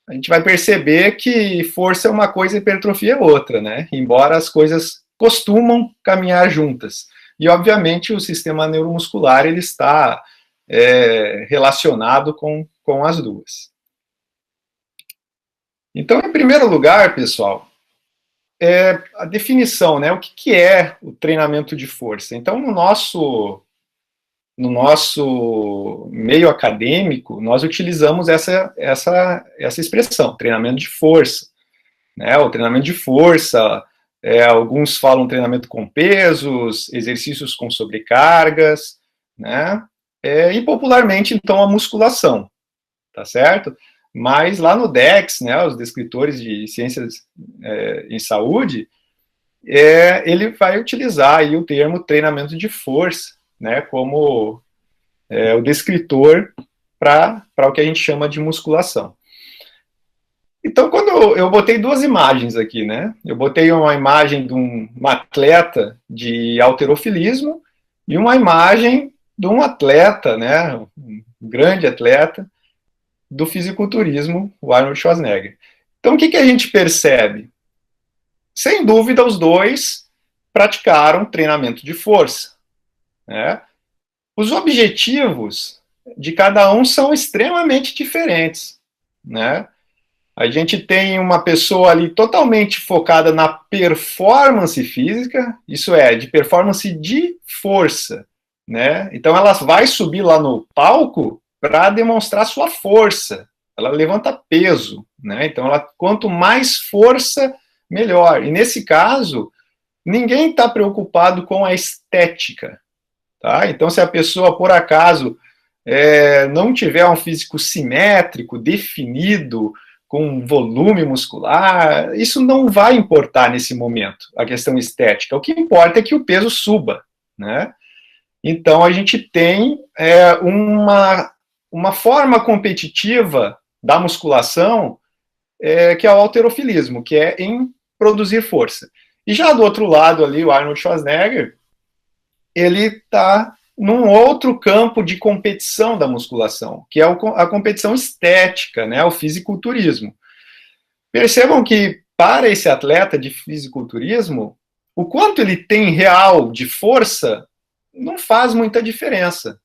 a gente vai perceber que força é uma coisa e hipertrofia é outra, né? Embora as coisas costumam caminhar juntas. E, obviamente, o sistema neuromuscular ele está relacionado com as duas. Então, em primeiro lugar, pessoal, a definição, né? O que é o treinamento de força? Então, no nosso meio acadêmico, nós utilizamos essa expressão, treinamento de força. Né? O treinamento de força, alguns falam treinamento com pesos, exercícios com sobrecargas, né? E popularmente, então, a musculação, tá certo? Mas lá no DEX, né, os descritores de ciências em saúde, ele vai utilizar aí o termo treinamento de força, né, como o descritor para o que a gente chama de musculação. Então, quando eu botei duas imagens aqui, né, eu botei uma imagem de um atleta de halterofilismo e uma imagem de um atleta, né, um grande atleta do fisiculturismo, o Arnold Schwarzenegger. Então, o que a gente percebe? Sem dúvida, os dois praticaram treinamento de força, né? Os objetivos de cada um são extremamente diferentes, né? A gente tem uma pessoa ali totalmente focada na performance física, isso é, de performance de força, né? Então ela vai subir lá no palco para demonstrar sua força. Ela levanta peso, né? Então quanto mais força, melhor. E nesse caso, ninguém está preocupado com a estética. Tá? Então, se a pessoa, por acaso, não tiver um físico simétrico, definido, com volume muscular, isso não vai importar nesse momento, a questão estética. O que importa é que o peso suba. Né? Então, a gente tem uma forma competitiva da musculação, que é o halterofilismo, que é em produzir força. E já do outro lado ali, o Arnold Schwarzenegger, ele está num outro campo de competição da musculação, que é a competição estética, né, o fisiculturismo. Percebam que, para esse atleta de fisiculturismo, o quanto ele tem real de força não faz muita diferença.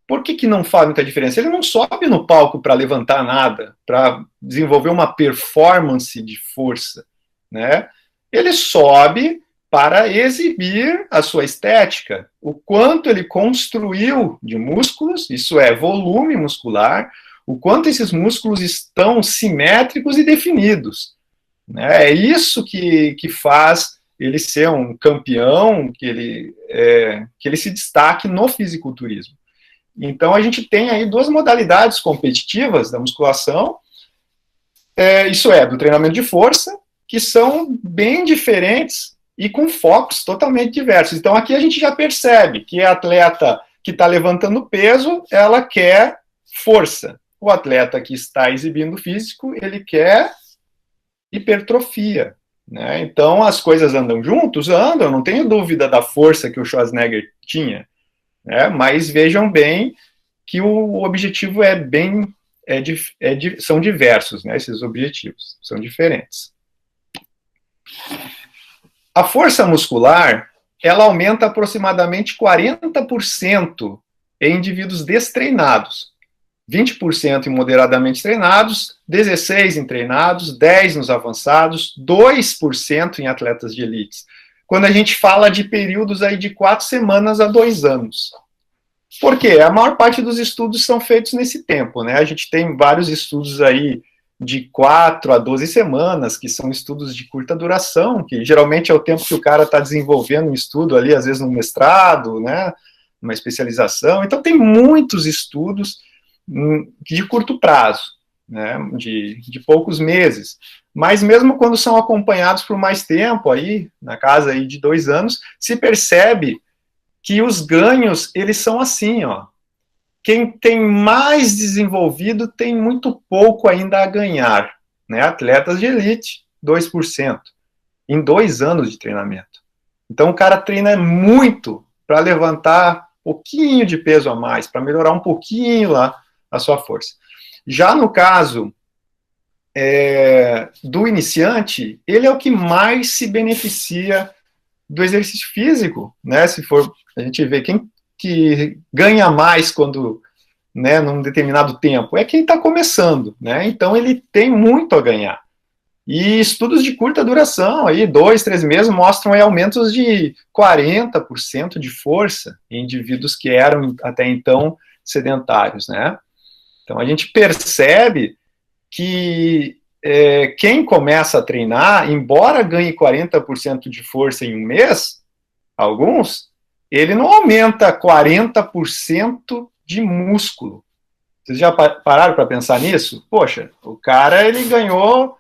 Por que não faz muita diferença? Ele não sobe no palco para levantar nada, para desenvolver uma performance de força, né? Ele sobe para exibir a sua estética, o quanto ele construiu de músculos, isso é, volume muscular, o quanto esses músculos estão simétricos e definidos. Né? É isso que faz ele ser um campeão, que ele se destaque no fisiculturismo. Então, a gente tem aí duas modalidades competitivas da musculação, isso é, do treinamento de força, que são bem diferentes e com focos totalmente diversos. Então, aqui a gente já percebe que a atleta que está levantando peso, ela quer força. O atleta que está exibindo físico, ele quer hipertrofia. Né? Então, as coisas andam juntos? Andam, não tenho dúvida da força que o Schwarzenegger tinha. Né? Mas vejam bem que o objetivo são diversos, né? Esses objetivos são diferentes. A força muscular, ela aumenta aproximadamente 40% em indivíduos destreinados, 20% em moderadamente treinados, 16% em treinados, 10% nos avançados, 2% em atletas de elite. Quando a gente fala de períodos aí de 4 semanas a 2 anos. Por quê? A maior parte dos estudos são feitos nesse tempo, né? A gente tem vários estudos aí de 4 a 12 semanas, que são estudos de curta duração, que geralmente é o tempo que o cara está desenvolvendo um estudo ali, às vezes no mestrado, né, uma especialização. Então, tem muitos estudos de curto prazo, né, de poucos meses. Mas mesmo quando são acompanhados por mais tempo, aí, na casa aí de 2 anos, se percebe que os ganhos, eles são assim, ó. Quem tem mais desenvolvido tem muito pouco ainda a ganhar. Né? Atletas de elite, 2%, em 2 anos de treinamento. Então, o cara treina muito para levantar um pouquinho de peso a mais, para melhorar um pouquinho lá a sua força. Já no caso do iniciante, ele é o que mais se beneficia do exercício físico, né? Se for a gente ver quem que ganha mais quando, né, num determinado tempo, é quem está começando, né? Então ele tem muito a ganhar. E estudos de curta duração, aí 2, 3 meses, mostram aí aumentos de 40% de força em indivíduos que eram até então sedentários, né? Então a gente percebe que quem começa a treinar, embora ganhe 40% de força em um mês, alguns, ele não aumenta 40% de músculo. Vocês já pararam para pensar nisso? Poxa, o cara ele ganhou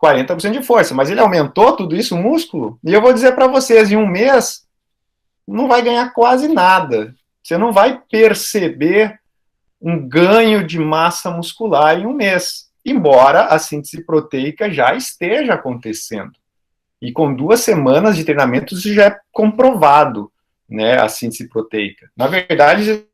40% de força, mas ele aumentou tudo isso, o músculo? E eu vou dizer para vocês, em um mês, não vai ganhar quase nada. Você não vai perceber um ganho de massa muscular em um mês, embora a síntese proteica já esteja acontecendo. E com 2 semanas de treinamento, isso já é comprovado, né, a síntese proteica. Na verdade,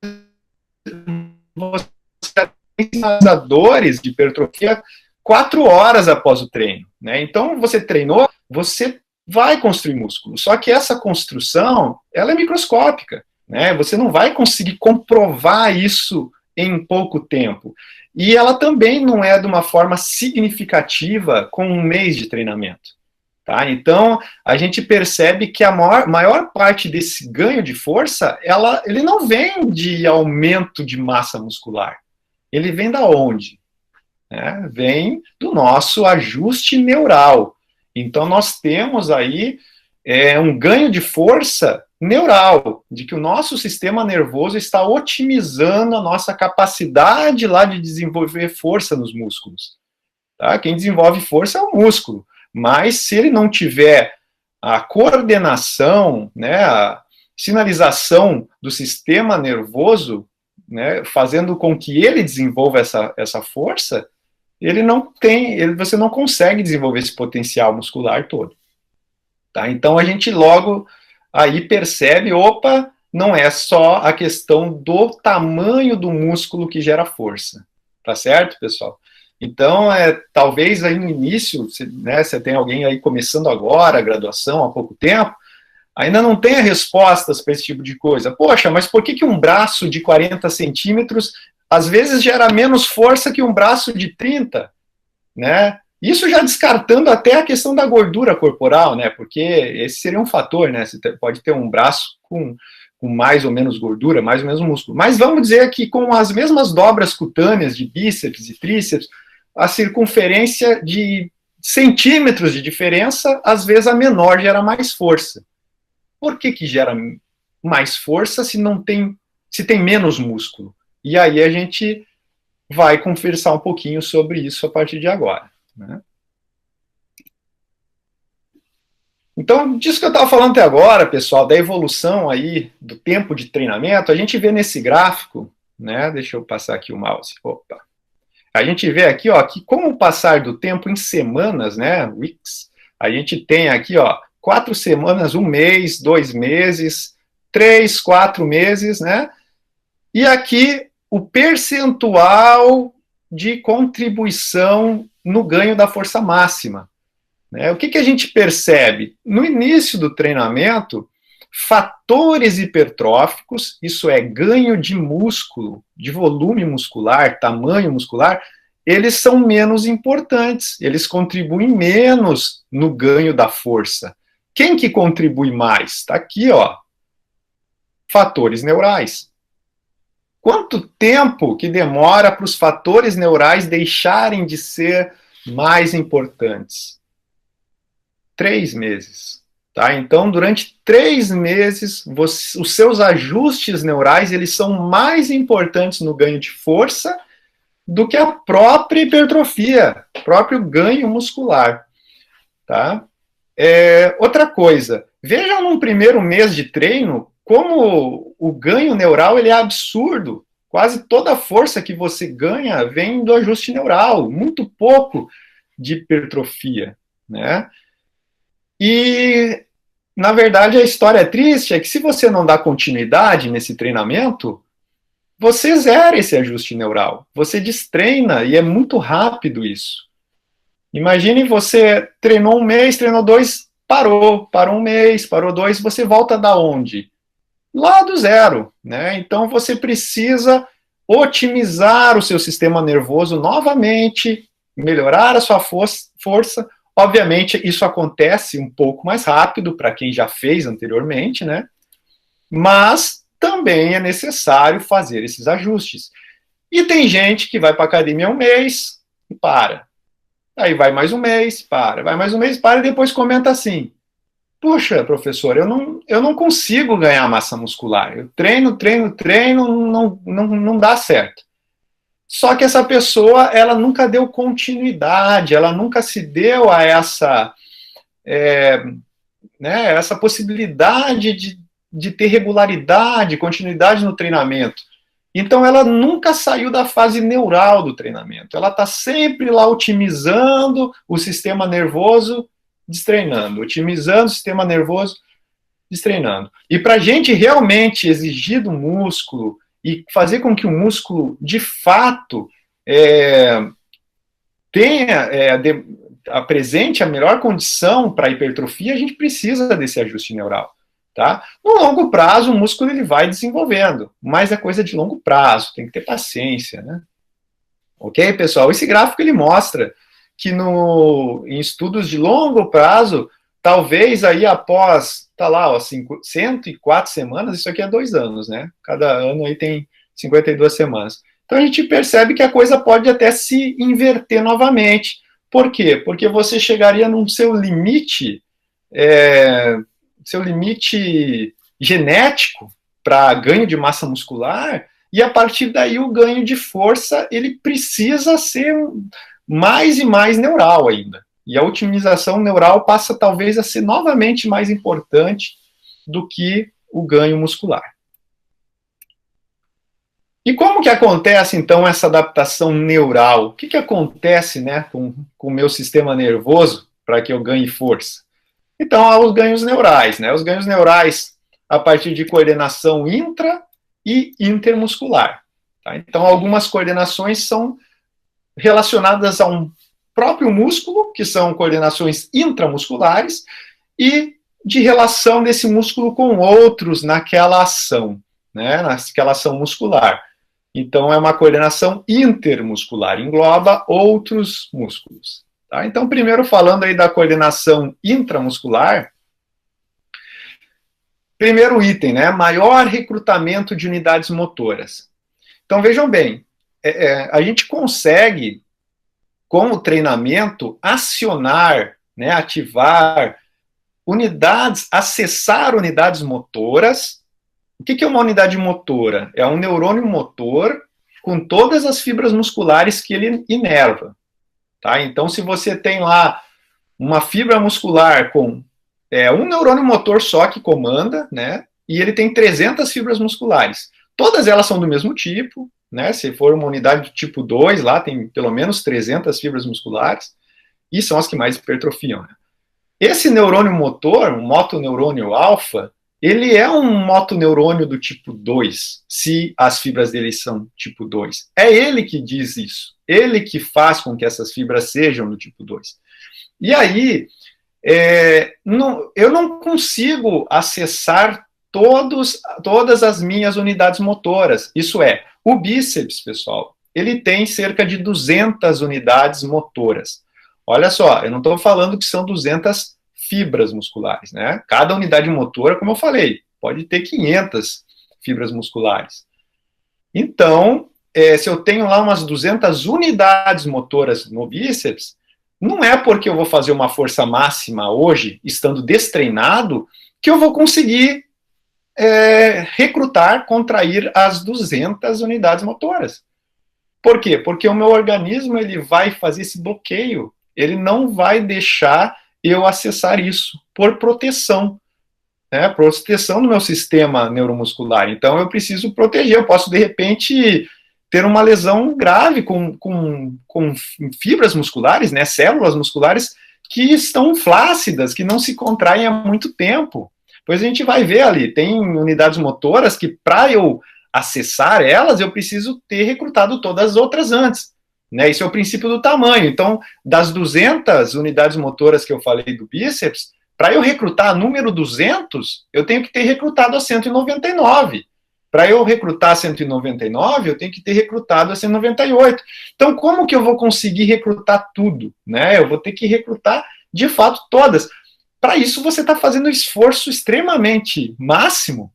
você tem sinalizadores de hipertrofia 4 horas após o treino, né? Então, você treinou, você vai construir músculo. Só que essa construção, ela é microscópica, né? Você não vai conseguir comprovar isso em pouco tempo. E ela também não é de uma forma significativa com um mês de treinamento. Tá? Então, a gente percebe que a maior parte desse ganho de força, ele não vem de aumento de massa muscular. Ele vem da onde? Vem do nosso ajuste neural. Então, nós temos aí um ganho de força neural, de que o nosso sistema nervoso está otimizando a nossa capacidade lá de desenvolver força nos músculos. Tá? Quem desenvolve força é o músculo, mas se ele não tiver a coordenação, né, a sinalização do sistema nervoso, né, fazendo com que ele desenvolva essa força, você não consegue desenvolver esse potencial muscular todo. Tá? Então a gente logo aí percebe, opa, não é só a questão do tamanho do músculo que gera força. Tá certo, pessoal? Então, talvez aí no início, né, você tem alguém aí começando agora, a graduação, há pouco tempo, ainda não tenha respostas para esse tipo de coisa. Poxa, mas por que um braço de 40 centímetros às vezes gera menos força que um braço de 30, né? Isso já descartando até a questão da gordura corporal, né? Porque esse seria um fator, né? Você pode ter um braço com mais ou menos gordura, mais ou menos músculo. Mas vamos dizer que com as mesmas dobras cutâneas de bíceps e tríceps, a circunferência de centímetros de diferença, às vezes a menor gera mais força. Por que gera mais força se tem menos músculo? E aí a gente vai conversar um pouquinho sobre isso a partir de agora. Né? Então, disso que eu estava falando até agora, pessoal, da evolução aí do tempo de treinamento, a gente vê nesse gráfico, né? Deixa eu passar aqui o mouse. Opa. A gente vê aqui, ó, que com o passar do tempo em semanas, né? Weeks, a gente tem aqui, ó, 4 semanas, 1 mês, 2 meses, 3, 4 meses, né? E aqui o percentual de contribuição no ganho da força máxima. Né? O que a gente percebe? No início do treinamento, fatores hipertróficos, isso é, ganho de músculo, de volume muscular, tamanho muscular, eles são menos importantes, eles contribuem menos no ganho da força. Quem que contribui mais? Está aqui, ó, fatores neurais. Quanto tempo que demora para os fatores neurais deixarem de ser mais importantes? 3 meses. Tá? Então, durante 3 meses, os seus ajustes neurais eles são mais importantes no ganho de força do que a própria hipertrofia, próprio ganho muscular. Tá? Outra coisa, vejam num primeiro mês de treino como o ganho neural ele é absurdo. Quase toda a força que você ganha vem do ajuste neural, muito pouco de hipertrofia, né? E, na verdade, a história triste é que se você não dá continuidade nesse treinamento, você zera esse ajuste neural, você destreina e é muito rápido isso. Imagine você treinou um mês, treinou dois, parou um mês, parou dois, você volta da onde? Lá do zero, né? Então você precisa otimizar o seu sistema nervoso novamente, melhorar a sua força. Obviamente, isso acontece um pouco mais rápido para quem já fez anteriormente, né? Mas também é necessário fazer esses ajustes. E tem gente que vai para a academia um mês e para. Aí vai mais um mês, para. Vai mais um mês, para e depois comenta assim: puxa, professor, eu não consigo ganhar massa muscular. Eu treino, treino, treino, não dá certo. Só que essa pessoa, ela nunca deu continuidade, ela nunca se deu a essa possibilidade de ter regularidade, continuidade no treinamento. Então, ela nunca saiu da fase neural do treinamento. Ela está sempre lá otimizando o sistema nervoso, destreinando, otimizando o sistema nervoso, destreinando. E para a gente realmente exigir do músculo e fazer com que o músculo, de fato, apresente a melhor condição para a hipertrofia, a gente precisa desse ajuste neural. Tá? No longo prazo, o músculo ele vai desenvolvendo, mas é coisa de longo prazo, tem que ter paciência, né? Ok, pessoal? Esse gráfico ele mostra que em estudos de longo prazo, talvez aí após, tá lá, 104 semanas, isso aqui é 2 anos, né? Cada ano aí tem 52 semanas. Então a gente percebe que a coisa pode até se inverter novamente. Por quê? Porque você chegaria no seu limite genético para ganho de massa muscular, e a partir daí o ganho de força ele precisa ser mais e mais neural ainda. E a otimização neural passa talvez a ser novamente mais importante do que o ganho muscular. E como que acontece, então, essa adaptação neural? O que acontece, né, com o meu sistema nervoso para que eu ganhe força? Então, há os ganhos neurais, né? Os ganhos neurais a partir de coordenação intra e intermuscular. Tá? Então, algumas coordenações são relacionadas a um próprio músculo, que são coordenações intramusculares, e de relação desse músculo com outros naquela ação, né? Naquela ação muscular. Então, é uma coordenação intermuscular, engloba outros músculos. Tá? Então, primeiro falando aí da coordenação intramuscular, primeiro item, né? Maior recrutamento de unidades motoras. Então, vejam bem, a gente consegue, com o treinamento, acionar, né, ativar unidades, acessar unidades motoras. O que é uma unidade motora? É um neurônio motor com todas as fibras musculares que ele inerva. Tá? Então, se você tem lá uma fibra muscular com um neurônio motor só que comanda, né? E ele tem 300 fibras musculares. Todas elas são do mesmo tipo, né? Se for uma unidade do tipo 2, lá tem pelo menos 300 fibras musculares, e são as que mais hipertrofiam. Né? Esse neurônio motor, um motoneurônio alfa, ele é um motoneurônio do tipo 2, se as fibras dele são tipo 2. É ele que diz isso. Ele que faz com que essas fibras sejam do tipo 2. E aí, eu não consigo acessar todas as minhas unidades motoras. Isso é, o bíceps, pessoal, ele tem cerca de 200 unidades motoras. Olha só, eu não estou falando que são 200 fibras musculares, né? Cada unidade motora, como eu falei, pode ter 500 fibras musculares. Então, se eu tenho lá umas 200 unidades motoras no bíceps, não é porque eu vou fazer uma força máxima hoje, estando destreinado, que eu vou conseguir recrutar, contrair as 200 unidades motoras. Por quê? Porque o meu organismo ele vai fazer esse bloqueio, ele não vai deixar eu acessar isso, por proteção, né? Proteção do meu sistema neuromuscular. Então, eu preciso proteger, eu posso, de repente, ter uma lesão grave com fibras musculares, né? Células musculares que estão flácidas, que não se contraem há muito tempo. Pois a gente vai ver ali, tem unidades motoras que, para eu acessar elas, eu preciso ter recrutado todas as outras antes. né? Esse é o princípio do tamanho. Então, das 200 unidades motoras que eu falei do bíceps, para eu recrutar número 200, eu tenho que ter recrutado a 199. Para eu recrutar 199, eu tenho que ter recrutado a 198. Então, como que eu vou conseguir recrutar tudo, né? Eu vou ter que recrutar, de fato, todas. Para isso, você está fazendo um esforço extremamente máximo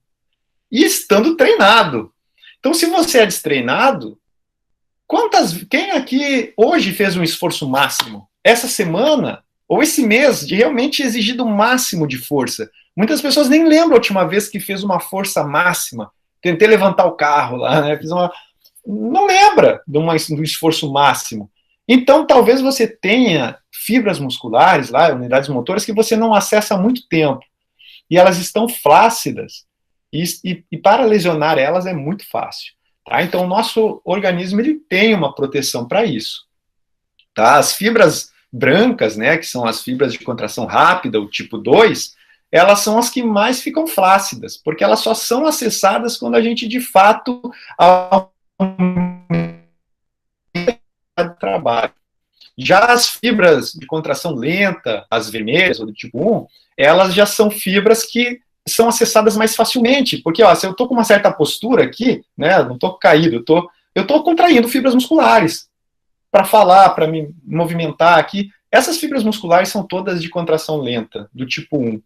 e estando treinado. Então, se você é destreinado, quem aqui hoje fez um esforço máximo? Essa semana, ou esse mês, de realmente exigir o máximo de força? Muitas pessoas nem lembram a última vez que fez uma força máxima. Tentei levantar o carro lá, né? Não lembra do esforço máximo. Então, talvez você tenha fibras musculares lá, unidades motoras, que você não acessa há muito tempo. E elas estão flácidas. E para lesionar elas é muito fácil. Tá? Então, o nosso organismo ele tem uma proteção para isso. Tá? As fibras brancas, né, que são as fibras de contração rápida, o tipo 2, elas são as que mais ficam flácidas, porque elas só são acessadas quando a gente, de fato, trabalho. Já as fibras de contração lenta, as vermelhas, ou do tipo 1, elas já são fibras que são acessadas mais facilmente, porque ó, se eu estou com uma certa postura aqui, né, não estou caído, eu estou contraindo fibras musculares para falar, para me movimentar aqui. Essas fibras musculares são todas de contração lenta, do tipo 1.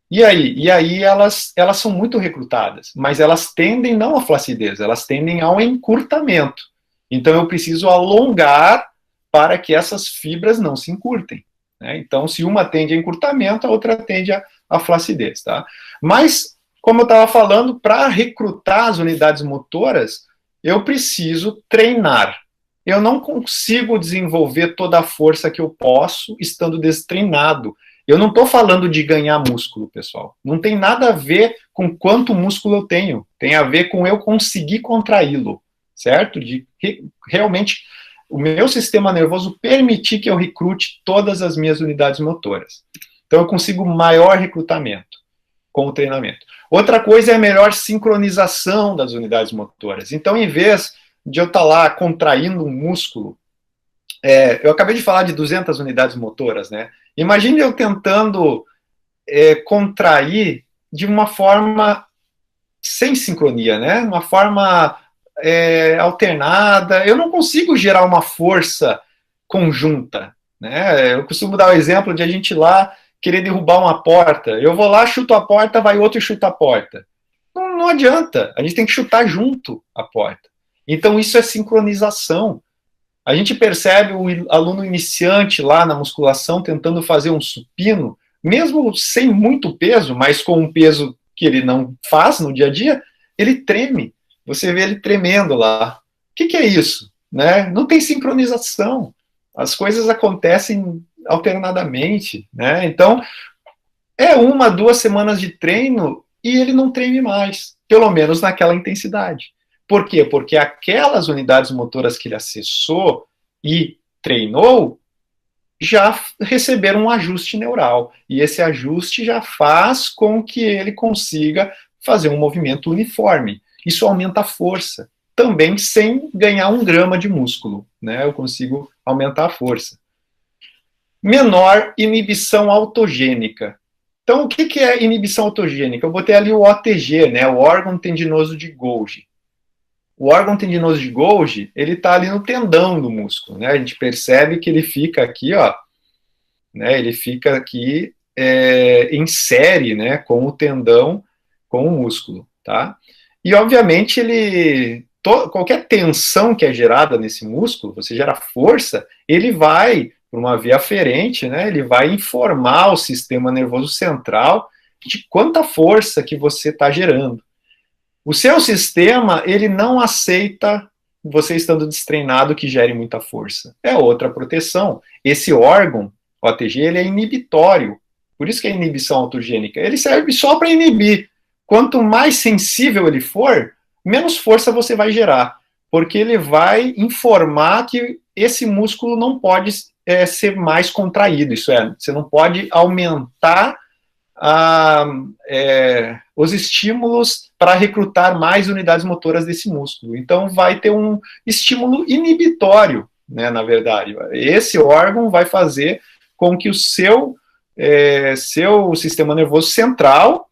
E aí elas são muito recrutadas, mas elas tendem não à flacidez, elas tendem ao encurtamento. Então eu preciso alongar para que essas fibras não se encurtem. Né? Então, se uma tende a encurtamento, a outra tende a flacidez. Tá? Mas, como eu estava falando, para recrutar as unidades motoras, eu preciso treinar. Eu não consigo desenvolver toda a força que eu posso estando destreinado. Eu não estou falando de ganhar músculo, pessoal. Não tem nada a ver com quanto músculo eu tenho. Tem a ver com eu conseguir contraí-lo, certo? De realmente o meu sistema nervoso permitir que eu recrute todas as minhas unidades motoras. Então eu consigo maior recrutamento com o treinamento. Outra coisa é a melhor sincronização das unidades motoras. Então, em vez de eu estar lá contraindo um músculo, eu acabei de falar de 200 unidades motoras, né? Imagine eu tentando contrair de uma forma sem sincronia, né? Uma forma alternada. Eu não consigo gerar uma força conjunta, né? Eu costumo dar o exemplo de a gente ir lá querer derrubar uma porta. Eu vou lá, chuto a porta, vai outro e chuta a porta. Não adianta. A gente tem que chutar junto a porta. Então isso é sincronização. A gente percebe o aluno iniciante lá na musculação tentando fazer um supino, mesmo sem muito peso, mas com um peso que ele não faz no dia a dia, ele treme. Você vê ele tremendo lá. O que é isso? Né? Não tem sincronização. As coisas acontecem alternadamente. Né? Então, é 1, 2 semanas de treino e ele não treme mais, pelo menos naquela intensidade. Por quê? Porque aquelas unidades motoras que ele acessou e treinou já receberam um ajuste neural. E esse ajuste já faz com que ele consiga fazer um movimento uniforme. Isso aumenta a força, também sem ganhar 1 grama de músculo. Né? Eu consigo aumentar a força. Menor inibição autogênica. Então, o que é inibição autogênica? Eu botei ali o OTG, né? O órgão tendinoso de Golgi. O órgão tendinoso de Golgi, ele está ali no tendão do músculo, né? A gente percebe que ele fica aqui, ó, né? Ele fica aqui em série, né? Com o tendão, com o músculo, tá? E, obviamente, qualquer tensão que é gerada nesse músculo, você gera força, ele vai, por uma via aferente, né? Ele vai informar o sistema nervoso central de quanta força que você está gerando. O seu sistema, ele não aceita você estando destreinado que gere muita força. É outra proteção. Esse órgão, o ATG, ele é inibitório. Por isso que é inibição autogênica. Ele serve só para inibir. Quanto mais sensível ele for, menos força você vai gerar. Porque ele vai informar que esse músculo não pode ser mais contraído. Isso é, você não pode aumentar os estímulos para recrutar mais unidades motoras desse músculo. Então, vai ter um estímulo inibitório né, na verdade. Esse órgão vai fazer com que o seu sistema nervoso central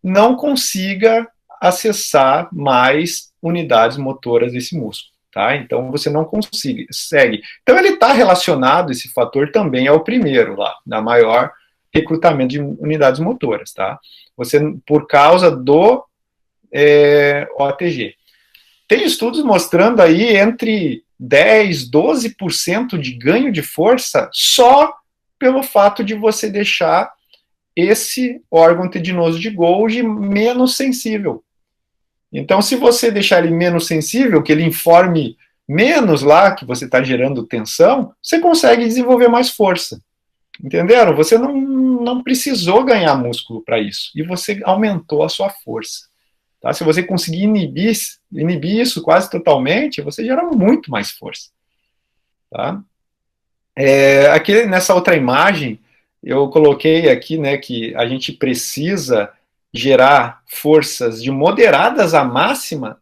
não consiga acessar mais unidades motoras desse músculo, tá? Então, você não consegue. Então, ele está relacionado, esse fator também ao primeiro lá, da maior recrutamento de unidades motoras, tá? Você, por causa do OTG. Tem estudos mostrando aí entre 10, 12% de ganho de força só pelo fato de você deixar esse órgão tendinoso de Golgi menos sensível. Então, se você deixar ele menos sensível, que ele informe menos lá que você está gerando tensão, você consegue desenvolver mais força. Entenderam? Você não precisou ganhar músculo para isso. E você aumentou a sua força. Tá? Se você conseguir inibir isso quase totalmente, você gera muito mais força. Tá? Aqui nessa outra imagem, eu coloquei aqui, né, que a gente precisa gerar forças de moderadas a máxima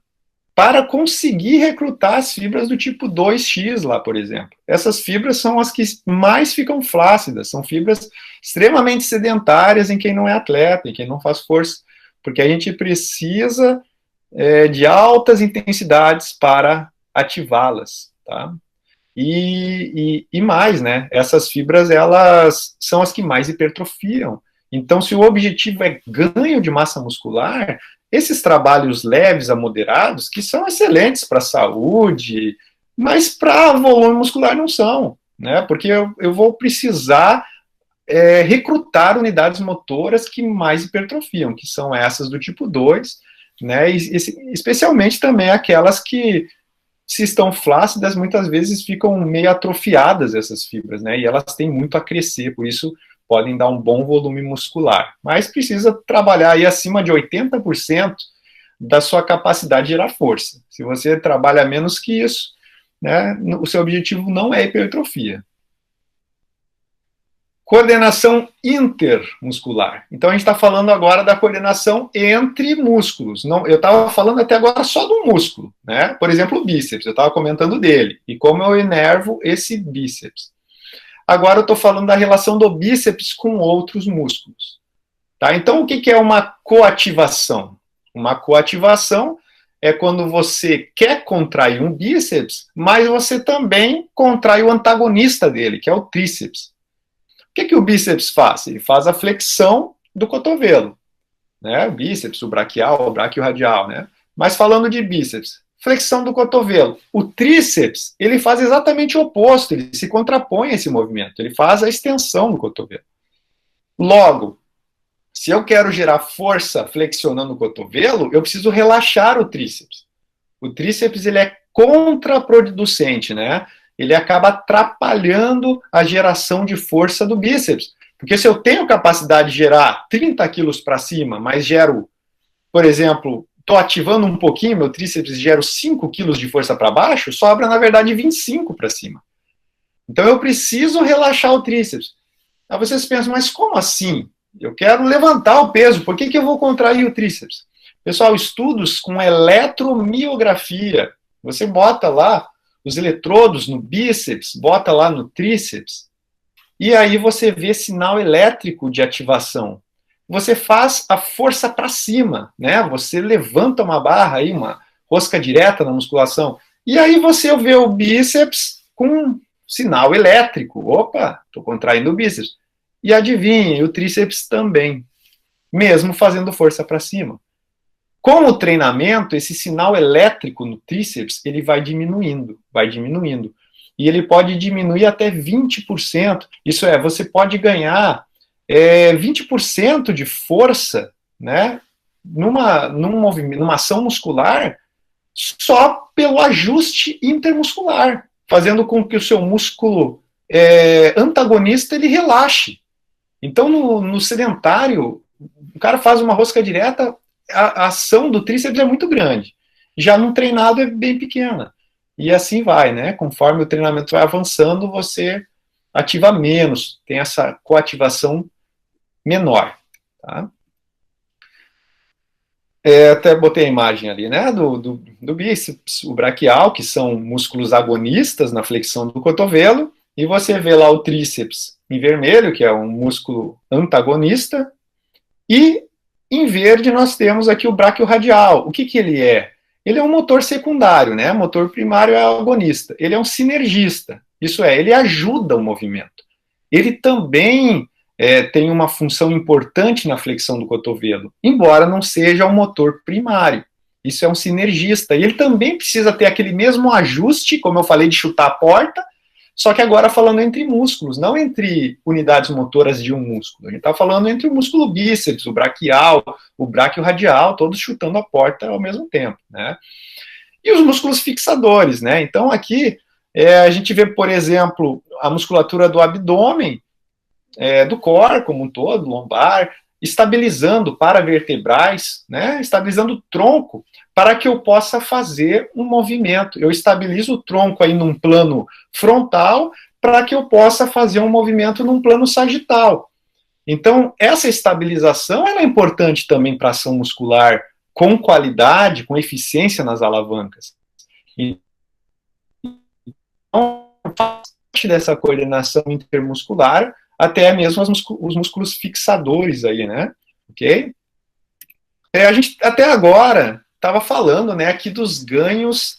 para conseguir recrutar as fibras do tipo 2X lá, por exemplo. Essas fibras são as que mais ficam flácidas, são fibras extremamente sedentárias em quem não é atleta, em quem não faz força, porque a gente precisa de altas intensidades para ativá-las, tá? E mais, né? Essas fibras, elas são as que mais hipertrofiam. Então, se o objetivo é ganho de massa muscular, esses trabalhos leves a moderados, que são excelentes para a saúde, mas para volume muscular não são, né? Porque eu vou precisar recrutar unidades motoras que mais hipertrofiam, que são essas do tipo 2, né? E especialmente também aquelas que, se estão flácidas, muitas vezes ficam meio atrofiadas essas fibras, né? E elas têm muito a crescer, por isso podem dar um bom volume muscular. Mas precisa trabalhar aí acima de 80% da sua capacidade de gerar força. Se você trabalha menos que isso, né, o seu objetivo não é hipertrofia. Coordenação intermuscular. Então, a gente está falando agora da coordenação entre músculos. Não, eu estava falando até agora só do músculo, né? Por exemplo, o bíceps, eu estava comentando dele. E como eu inervo esse bíceps. Agora eu estou falando da relação do bíceps com outros músculos. Tá? Então, o que é uma coativação? Uma coativação é quando você quer contrair um bíceps, mas você também contrai o antagonista dele, que é o tríceps. O que o bíceps faz? Ele faz a flexão do cotovelo, né? O bíceps, o braquial, o braquioradial, né? Mas falando de bíceps, flexão do cotovelo. O tríceps, ele faz exatamente o oposto, ele se contrapõe a esse movimento, ele faz a extensão do cotovelo. Logo, se eu quero gerar força flexionando o cotovelo, eu preciso relaxar o tríceps. O tríceps, ele é contraproducente, né? Ele acaba atrapalhando a geração de força do bíceps. Porque se eu tenho capacidade de gerar 30 quilos para cima, mas gero, por exemplo, estou ativando um pouquinho, meu tríceps gero 5 quilos de força para baixo, sobra, na verdade, 25 para cima. Então, eu preciso relaxar o tríceps. Aí vocês pensam, mas como assim? Eu quero levantar o peso, por que eu vou contrair o tríceps? Pessoal, estudos com eletromiografia. Você bota lá os eletrodos no bíceps, bota lá no tríceps, e aí você vê sinal elétrico de ativação. Você faz a força para cima, né? Você levanta uma barra aí, uma rosca direta na musculação, e aí você vê o bíceps com sinal elétrico. Opa, estou contraindo o bíceps. E adivinhe, o tríceps também, mesmo fazendo força para cima. Com o treinamento, esse sinal elétrico no tríceps, ele vai diminuindo. E ele pode diminuir até 20%. Isso é, você pode ganhar 20% de força, né, numa ação muscular só pelo ajuste intermuscular, fazendo com que o seu músculo antagonista ele relaxe. Então, no sedentário, o cara faz uma rosca direta, a ação do tríceps é muito grande. Já no treinado é bem pequena. E assim vai, né? Conforme o treinamento vai avançando, você ativa menos, tem essa coativação menor. Tá? Até botei a imagem ali, né, do bíceps, o braquial, que são músculos agonistas na flexão do cotovelo, e você vê lá o tríceps em vermelho, que é um músculo antagonista, e em verde nós temos aqui o bráquio radial. O que que ele é? Ele é um motor secundário, né? O motor primário é o agonista. Ele é um sinergista, isso é, ele ajuda o movimento. Ele também tem uma função importante na flexão do cotovelo, embora não seja o motor primário. Isso é um sinergista. E ele também precisa ter aquele mesmo ajuste, como eu falei, de chutar a porta, só que agora falando entre músculos, não entre unidades motoras de um músculo. A gente está falando entre o músculo bíceps, o braquial, o bráquio radial, todos chutando a porta ao mesmo tempo, né? E os músculos fixadores, né? Então aqui a gente vê, por exemplo, a musculatura do abdômen, do core como um todo, lombar, estabilizando paravertebrais, né? Estabilizando o tronco, para que eu possa fazer um movimento. Eu estabilizo o tronco aí num plano frontal, para que eu possa fazer um movimento num plano sagital. Então, essa estabilização ela é importante também para a ação muscular com qualidade, com eficiência nas alavancas. Então, parte dessa coordenação intermuscular, até mesmo os músculos fixadores aí, né? Ok? A gente até agora estava falando, né, aqui dos ganhos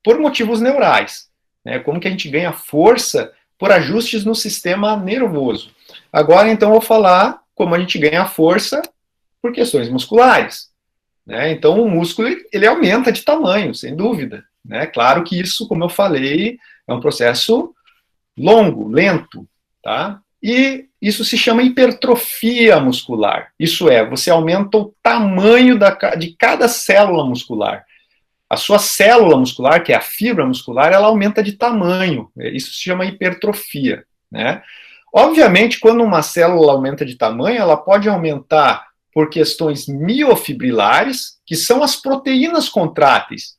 por motivos neurais, né? Como que a gente ganha força por ajustes no sistema nervoso. Agora, então, eu vou falar como a gente ganha força por questões musculares, né? Então, o músculo, ele aumenta de tamanho, sem dúvida, né? Claro que isso, como eu falei, é um processo longo, lento, tá? E isso se chama hipertrofia muscular. Isso é, você aumenta o tamanho de cada célula muscular. A sua célula muscular, que é a fibra muscular, ela aumenta de tamanho. Isso se chama hipertrofia, né? Obviamente, quando uma célula aumenta de tamanho, ela pode aumentar por questões miofibrilares, que são as proteínas contráteis,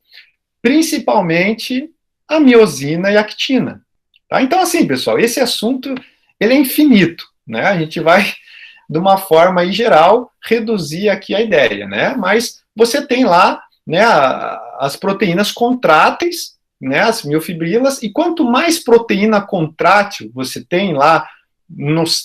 principalmente a miosina e a actina. Tá? Então, assim, pessoal, esse assunto ele é infinito, né? A gente vai, de uma forma aí, geral, reduzir aqui a ideia, né? Mas você tem lá, né, as proteínas contráteis, né, as miofibrilas, e quanto mais proteína contrátil você tem lá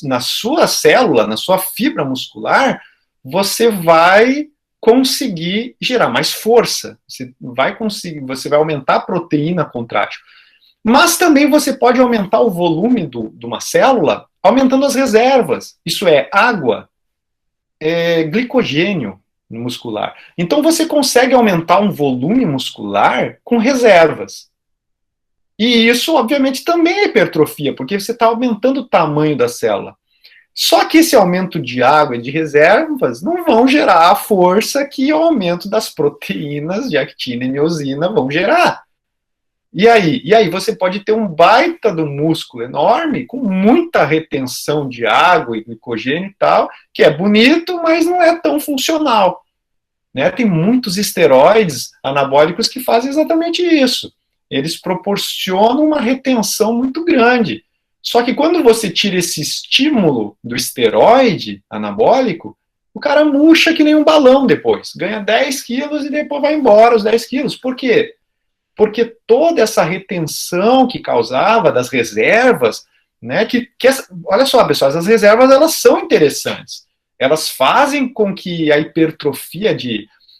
na sua célula, na sua fibra muscular, você vai conseguir gerar mais força, você vai aumentar a proteína contrátil. Mas também você pode aumentar o volume de uma célula aumentando as reservas, isso é, água, glicogênio muscular. Então você consegue aumentar um volume muscular com reservas. E isso, obviamente, também é hipertrofia, porque você está aumentando o tamanho da célula. Só que esse aumento de água e de reservas não vão gerar a força que o aumento das proteínas de actina e miosina vão gerar. E aí você pode ter um baita do músculo enorme, com muita retenção de água e glicogênio e tal, que é bonito, mas não é tão funcional. Né? Tem muitos esteroides anabólicos que fazem exatamente isso. Eles proporcionam uma retenção muito grande. Só que quando você tira esse estímulo do esteroide anabólico, o cara murcha que nem um balão depois. Ganha 10 quilos e depois vai embora os 10 quilos. Por quê? Porque toda essa retenção que causava das reservas, né, olha só, pessoal, as reservas elas são interessantes. Elas fazem com que a hipertrofia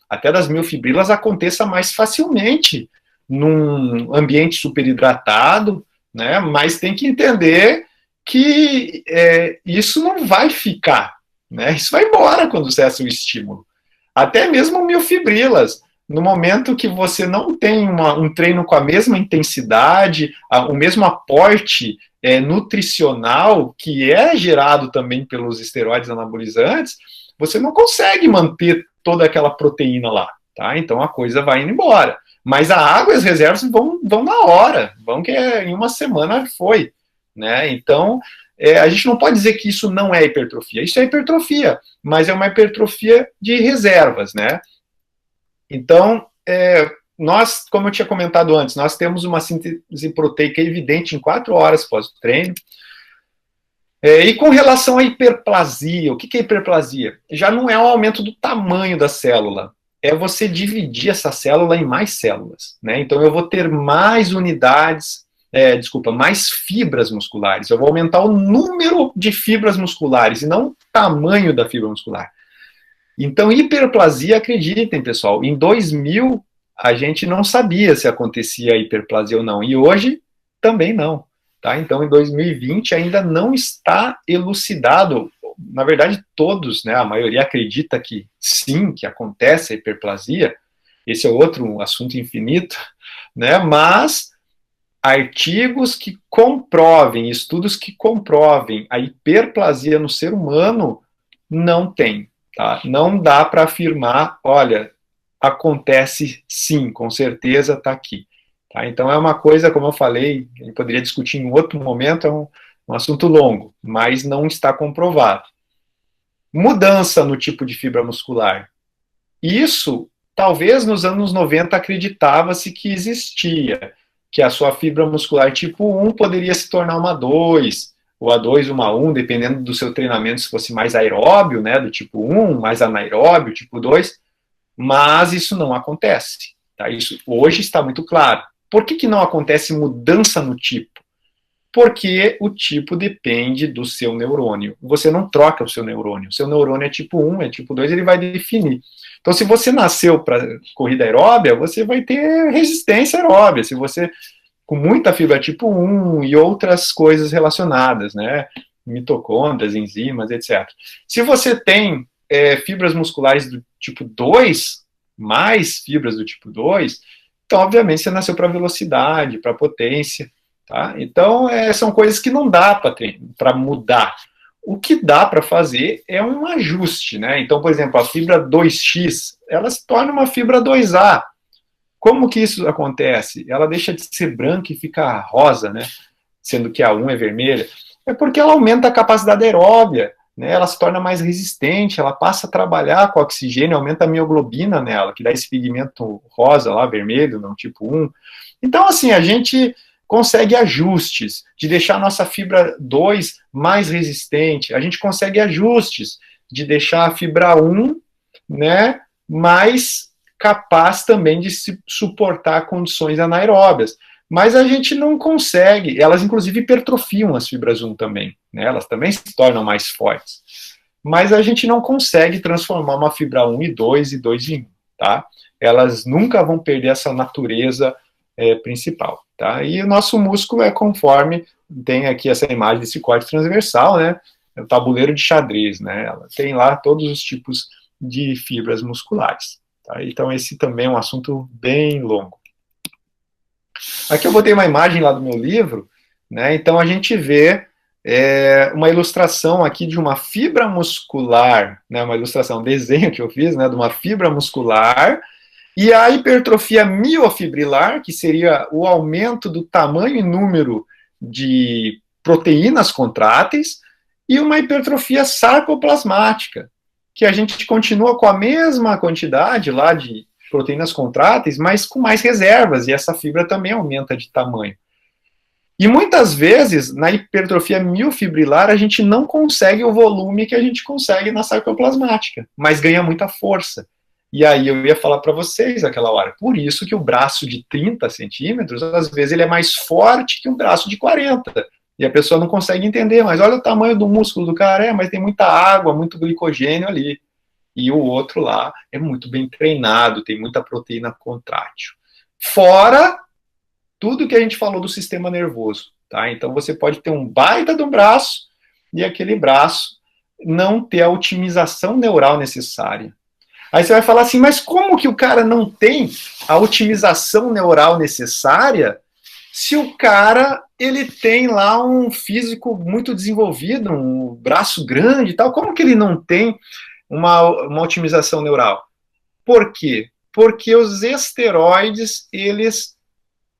até das miofibrilas aconteça mais facilmente num ambiente superhidratado, né, mas tem que entender que isso não vai ficar, né, isso vai embora quando cessa o estímulo. Até mesmo miofibrilas, no momento que você não tem um treino com a mesma intensidade, o mesmo aporte nutricional que é gerado também pelos esteroides anabolizantes, você não consegue manter toda aquela proteína lá, tá? Então a coisa vai indo embora. Mas a água e as reservas vão na hora, vão que em uma semana foi, né? Então a gente não pode dizer que isso não é hipertrofia. Isso é hipertrofia, mas é uma hipertrofia de reservas, né? Então, nós, como eu tinha comentado antes, nós temos uma síntese proteica evidente em 4 horas pós o treino. E com relação à hiperplasia, o que é hiperplasia? Já não é um aumento do tamanho da célula, é você dividir essa célula em mais células, né? Então eu vou ter mais unidades, mais fibras musculares, eu vou aumentar o número de fibras musculares e não o tamanho da fibra muscular. Então, hiperplasia, acreditem, pessoal, em 2000 a gente não sabia se acontecia hiperplasia ou não, e hoje também não. Tá? Então, em 2020 ainda não está elucidado. Na verdade, todos, né, a maioria acredita que sim, que acontece a hiperplasia. Esse é outro assunto infinito, né? Mas artigos que comprovem, estudos que comprovem a hiperplasia no ser humano não tem. Tá? Não dá para afirmar, olha, acontece sim, com certeza está aqui. Tá? Então é uma coisa, como eu falei, a gente poderia discutir em outro momento, é um assunto longo, mas não está comprovado. Mudança no tipo de fibra muscular. Isso, talvez nos anos 90 acreditava-se que existia, que a sua fibra muscular tipo 1 poderia se tornar uma 2, ou a 2 uma 1, dependendo do seu treinamento, se fosse mais aeróbio, né, do tipo 1, mais anaeróbio, tipo 2, mas isso não acontece. Tá? Isso hoje está muito claro. Por que não acontece mudança no tipo? Porque o tipo depende do seu neurônio. Você não troca o seu neurônio. O seu neurônio é tipo 1, é tipo 2, ele vai definir. Então, se você nasceu para corrida aeróbia, você vai ter resistência aeróbia. Se você, com muita fibra tipo 1 e outras coisas relacionadas, né? Mitocôndrias, enzimas, etc. Se você tem fibras musculares do tipo 2, mais fibras do tipo 2, então, obviamente, você nasceu para velocidade, para potência. Tá? Então, são coisas que não dá para mudar. O que dá para fazer é um ajuste. Né? Então, por exemplo, a fibra 2X, ela se torna uma fibra 2A. Como que isso acontece? Ela deixa de ser branca e fica rosa, né? Sendo que a 1 é vermelha. É porque ela aumenta a capacidade aeróbia, né? Ela se torna mais resistente, ela passa a trabalhar com oxigênio, aumenta a mioglobina nela, que dá esse pigmento rosa lá, vermelho, não tipo 1. Então, assim, a gente consegue ajustes de deixar a nossa fibra 2 mais resistente, a gente consegue ajustes de deixar a fibra 1, né, mais capaz também de se suportar condições anaeróbias. Mas a gente não consegue, elas inclusive hipertrofiam as fibras 1 também, né, elas também se tornam mais fortes. Mas a gente não consegue transformar uma fibra 1 e 2 em 1, tá? Elas nunca vão perder essa natureza principal. Tá? E o nosso músculo é conforme, tem aqui essa imagem desse corte transversal, né? É o tabuleiro de xadrez, né? Ela tem lá todos os tipos de fibras musculares. Tá? Então esse também é um assunto bem longo. Aqui eu botei uma imagem lá do meu livro, né? Então a gente vê uma ilustração aqui de uma fibra muscular, né? Uma ilustração, um desenho que eu fiz, né? De uma fibra muscular. E a hipertrofia miofibrilar, que seria o aumento do tamanho e número de proteínas contráteis, e uma hipertrofia sarcoplasmática, que a gente continua com a mesma quantidade lá de proteínas contráteis, mas com mais reservas, e essa fibra também aumenta de tamanho. E muitas vezes, na hipertrofia miofibrilar, a gente não consegue o volume que a gente consegue na sarcoplasmática, mas ganha muita força. E aí eu ia falar para vocês naquela hora, por isso que o braço de 30 centímetros, às vezes ele é mais forte que um braço de 40. E a pessoa não consegue entender, mas olha o tamanho do músculo do cara, mas tem muita água, muito glicogênio ali. E o outro lá é muito bem treinado, tem muita proteína contrátil. Fora tudo que a gente falou do sistema nervoso, tá? Então você pode ter um baita de um braço e aquele braço não ter a otimização neural necessária. Aí você vai falar assim, mas como que o cara não tem a otimização neural necessária se o cara ele tem lá um físico muito desenvolvido, um braço grande e tal? Como que ele não tem uma otimização neural? Por quê? Porque os esteroides, eles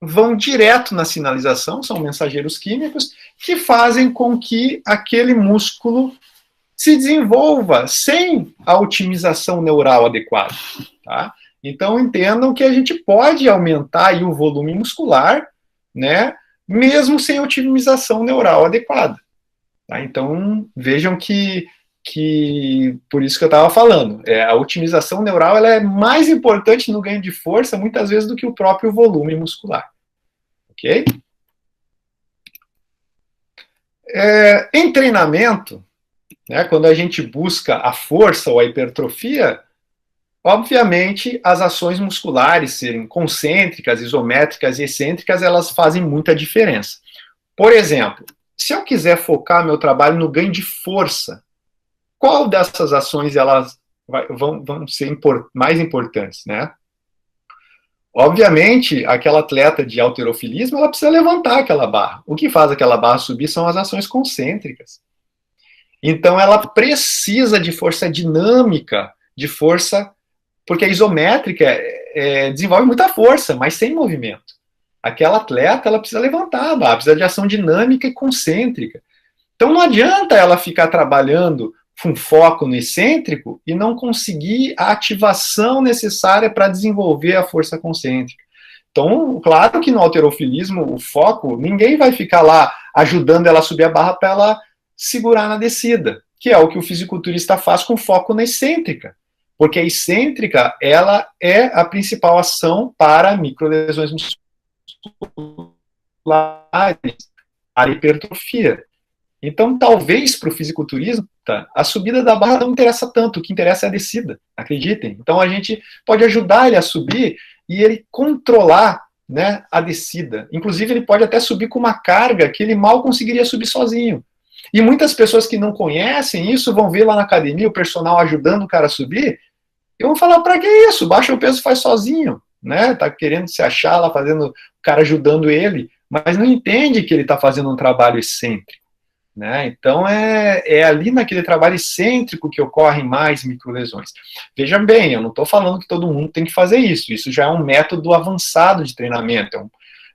vão direto na sinalização, são mensageiros químicos, que fazem com que aquele músculo se desenvolva sem a otimização neural adequada. Tá? Então, entendam que a gente pode aumentar aí o volume muscular, né, mesmo sem otimização neural adequada. Tá? Então, vejam que por isso que eu estava falando, a otimização neural ela é mais importante no ganho de força, muitas vezes, do que o próprio volume muscular. Ok? Em treinamento, né, quando a gente busca a força ou a hipertrofia, obviamente as ações musculares serem concêntricas, isométricas e excêntricas, elas fazem muita diferença. Por exemplo, se eu quiser focar meu trabalho no ganho de força, qual dessas ações elas vão ser mais importantes, né? Obviamente, aquela atleta de halterofilismo, ela precisa levantar aquela barra. O que faz aquela barra subir são as ações concêntricas. Então, ela precisa de força dinâmica, de força, porque a isométrica desenvolve muita força, mas sem movimento. Aquela atleta, ela precisa levantar a barra, precisa de ação dinâmica e concêntrica. Então, não adianta ela ficar trabalhando com foco no excêntrico e não conseguir a ativação necessária para desenvolver a força concêntrica. Então, claro que no halterofilismo, o foco, ninguém vai ficar lá ajudando ela a subir a barra para ela segurar na descida, que é o que o fisiculturista faz com foco na excêntrica. Porque a excêntrica, ela é a principal ação para microlesões musculares, a hipertrofia. Então, talvez para o fisiculturismo, a subida da barra não interessa tanto, o que interessa é a descida, acreditem. Então, a gente pode ajudar ele a subir e ele controlar, né, a descida. Inclusive, ele pode até subir com uma carga que ele mal conseguiria subir sozinho. E muitas pessoas que não conhecem isso vão ver lá na academia o personal ajudando o cara a subir e vão falar, para que isso? Baixa o peso, faz sozinho, né? Tá querendo se achar lá, fazendo o cara ajudando ele, mas não entende que ele está fazendo um trabalho excêntrico. Né? Então, é ali naquele trabalho excêntrico que ocorrem mais microlesões. Vejam bem, eu não estou falando que todo mundo tem que fazer isso. Isso já é um método avançado de treinamento.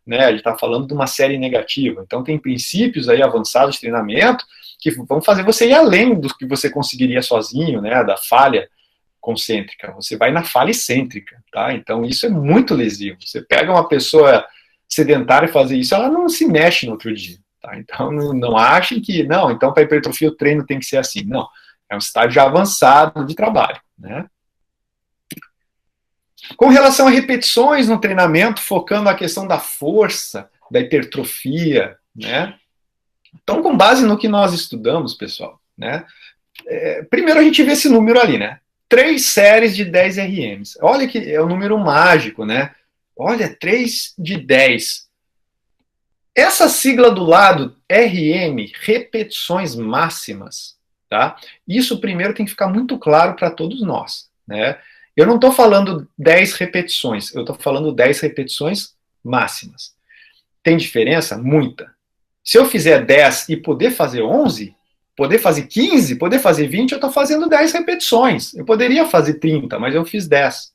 Né? A gente está falando de uma série negativa. Então, tem princípios aí avançados de treinamento que vão fazer você ir além do que você conseguiria sozinho, né? Da falha concêntrica. Você vai na falha excêntrica. Tá? Então, isso é muito lesivo. Você pega uma pessoa sedentária e fazer isso, ela não se mexe no outro dia. Tá? Então, não achem que, não, então para hipertrofia o treino tem que ser assim. Não, é um estágio avançado de trabalho. Né? Com relação a repetições no treinamento, focando a questão da força, da hipertrofia, né? Então, com base no que nós estudamos, pessoal, né? Primeiro a gente vê esse número ali, né? 3 séries de 10 RMs. Olha que é um número mágico, né? Olha, 3 de 10. Essa sigla do lado, RM, repetições máximas, tá? Isso primeiro tem que ficar muito claro para todos nós, né? Eu não estou falando 10 repetições, eu estou falando 10 repetições máximas. Tem diferença? Muita. Se eu fizer 10 e poder fazer 11, poder fazer 15, poder fazer 20, eu estou fazendo 10 repetições. Eu poderia fazer 30, mas eu fiz 10.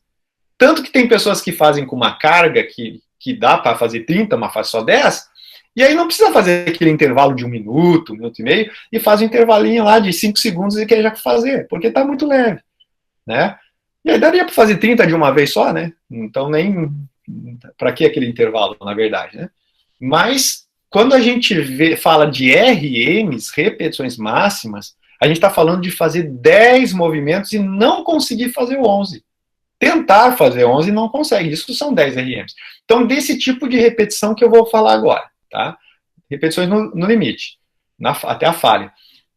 Tanto que tem pessoas que fazem com uma carga que dá para fazer 30, mas faz só 10, e aí não precisa fazer aquele intervalo de 1 minuto, 1 minuto e meio, e faz um intervalinho lá de 5 segundos e quer já fazer, porque está muito leve, né? E aí daria para fazer 30 de uma vez só, né? Então nem... Para que aquele intervalo, na verdade, né? Mas quando a gente fala de RMs, repetições máximas, a gente está falando de fazer 10 movimentos e não conseguir fazer o 11. Tentar fazer 11 e não consegue. Isso são 10 RMs. Então, desse tipo de repetição que eu vou falar agora, tá? Repetições no limite, até a falha.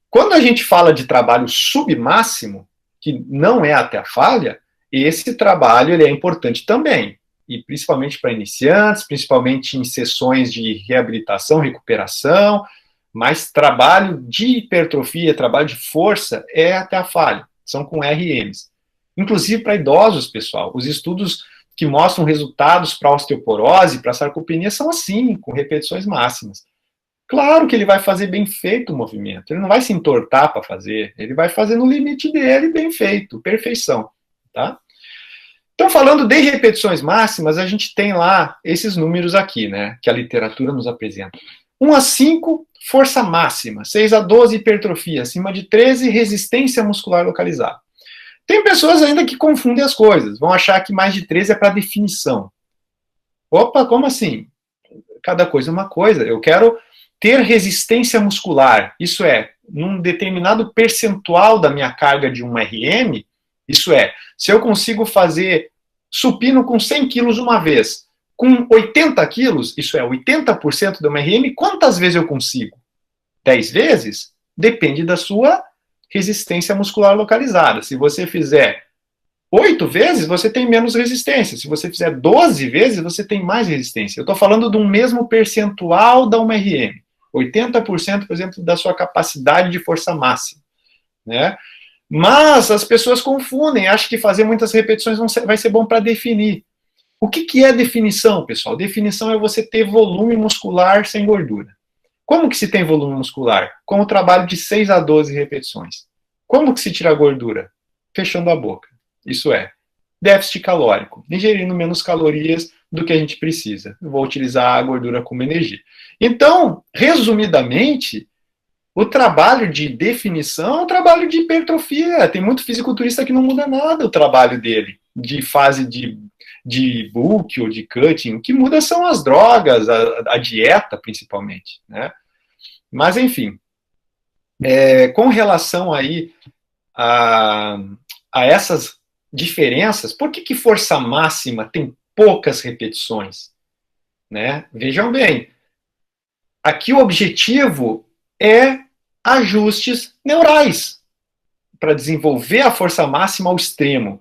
Quando a gente fala de trabalho submáximo, que não é até a falha, esse trabalho ele é importante também. E principalmente para iniciantes, principalmente em sessões de reabilitação, recuperação, mas trabalho de hipertrofia, trabalho de força é até a falha. São com RMs. Inclusive para idosos, pessoal. Os estudos que mostram resultados para osteoporose, para sarcopenia, são assim, com repetições máximas. Claro que ele vai fazer bem feito o movimento. Ele não vai se entortar para fazer. Ele vai fazer no limite dele, bem feito, perfeição. Tá? Então, falando de repetições máximas, a gente tem lá esses números aqui, né, que a literatura nos apresenta. 1 a 5, força máxima. 6 a 12, hipertrofia. Acima de 13, resistência muscular localizada. Tem pessoas ainda que confundem as coisas. Vão achar que mais de 13 é para definição. Opa, como assim? Cada coisa é uma coisa. Eu quero ter resistência muscular, isso é, num determinado percentual da minha carga de um RM, isso é, se eu consigo fazer supino com 100 quilos uma vez, com 80 quilos, isso é, 80% do meu RM, quantas vezes eu consigo? 10 vezes? Depende da sua resistência muscular localizada. Se você fizer 8 vezes, você tem menos resistência. Se você fizer 12 vezes, você tem mais resistência. Eu estou falando de um mesmo percentual da 1RM. 80%, por exemplo, da sua capacidade de força máxima, né? Mas as pessoas confundem, acham que fazer muitas repetições vai ser bom para definir. O que é definição, pessoal? Definição é você ter volume muscular sem gordura. Como que se tem volume muscular? Com o trabalho de 6 a 12 repetições. Como que se tira a gordura? Fechando a boca. Isso é, déficit calórico, ingerindo menos calorias do que a gente precisa. Eu vou utilizar a gordura como energia. Então, resumidamente, o trabalho de definição é um trabalho de hipertrofia. Tem muito fisiculturista que não muda nada o trabalho dele, de fase de bulk ou de cutting. O que muda são as drogas, a dieta, principalmente, né? Mas, enfim, com relação aí a essas diferenças, por que força máxima tem poucas repetições, né? Vejam bem, aqui o objetivo é ajustes neurais para desenvolver a força máxima ao extremo.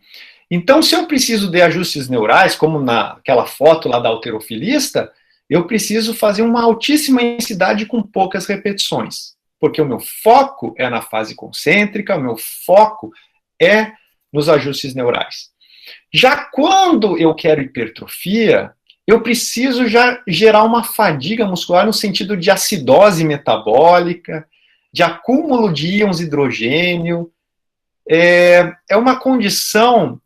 Então, se eu preciso de ajustes neurais, como naquela foto lá da halterofilista, eu preciso fazer uma altíssima intensidade com poucas repetições, porque o meu foco é na fase concêntrica, o meu foco é nos ajustes neurais. Já quando eu quero hipertrofia, eu preciso já gerar uma fadiga muscular no sentido de acidose metabólica, de acúmulo de íons hidrogênio. É uma condição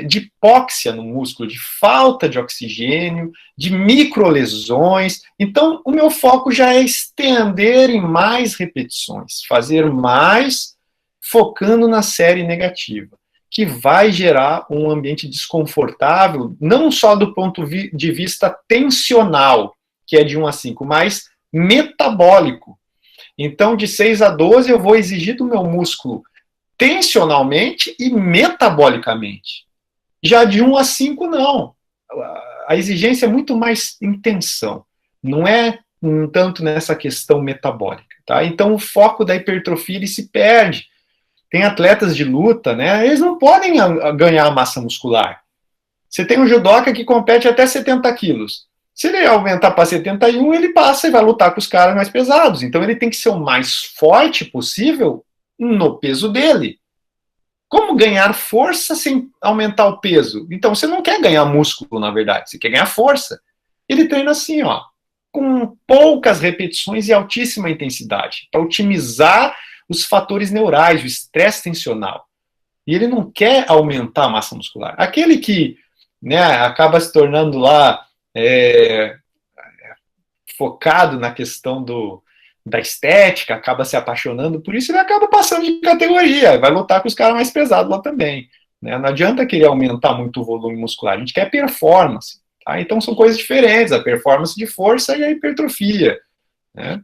de hipóxia no músculo, de falta de oxigênio, de microlesões. Então, o meu foco já é estender em mais repetições, fazer mais, focando na série negativa, que vai gerar um ambiente desconfortável, não só do ponto de vista tensional, que é de 1 a 5, mas metabólico. Então, de 6 a 12, eu vou exigir do meu músculo tensionalmente e metabolicamente. Já de 1 a 5, não. A exigência é muito mais em tensão, não é tanto nessa questão metabólica, tá? Então, o foco da hipertrofia ele se perde. Tem atletas de luta, né? Eles não podem ganhar massa muscular. Você tem um judoca que compete até 70 quilos. Se ele aumentar para 71, ele passa e vai lutar com os caras mais pesados. Então ele tem que ser o mais forte possível no peso dele. Como ganhar força sem aumentar o peso? Então você não quer ganhar músculo, na verdade. Você quer ganhar força. Ele treina assim, ó, com poucas repetições e altíssima intensidade, para otimizar os fatores neurais, o estresse tensional. E ele não quer aumentar a massa muscular. Aquele que, né, acaba se tornando lá focado na questão da estética, acaba se apaixonando por isso, ele acaba passando de categoria, vai lutar com os caras mais pesados lá também. Né? Não adianta querer aumentar muito o volume muscular, a gente quer performance. Tá? Então são coisas diferentes, a performance de força e a hipertrofia. Né?